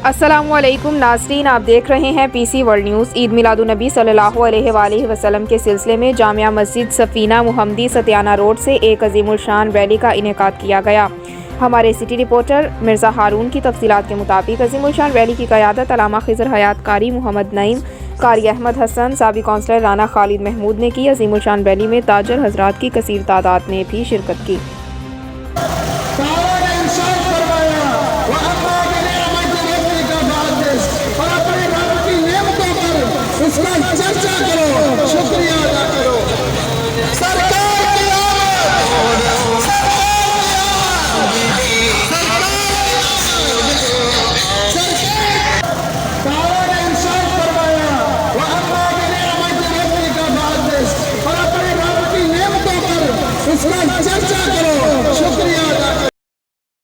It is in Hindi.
अस्सलामुअलैकुम नाज़रीन, आप देख रहे हैं पीसी वर्ल्ड न्यूज़। ईद मिलादुन्नबी सल्लल्लाहु अलैहि वसल्लम के सिलसिले में जामिया मस्जिद सफ़ीना मुहम्मदी सतियाना रोड से एक अजीमुल शान रैली का इनेकाद किया गया। हमारे सिटी रिपोर्टर मिर्ज़ा हारून की तफसीलात के मुताबिक अजीमुल शान रैली की क़यादत अल्लामा खिज़र हयात कारी मोहम्मद नईम कारी अहमद हसन साबिक़ कौंसलर राना खालिद महमूद ने की। अजीमुल शान रैली में ताजर हज़रात की कसीर तादाद ने भी शिरकत की। इसका चर्चा करो, शुक्रिया अदा करो। सरकार की इसका चर्चा करो,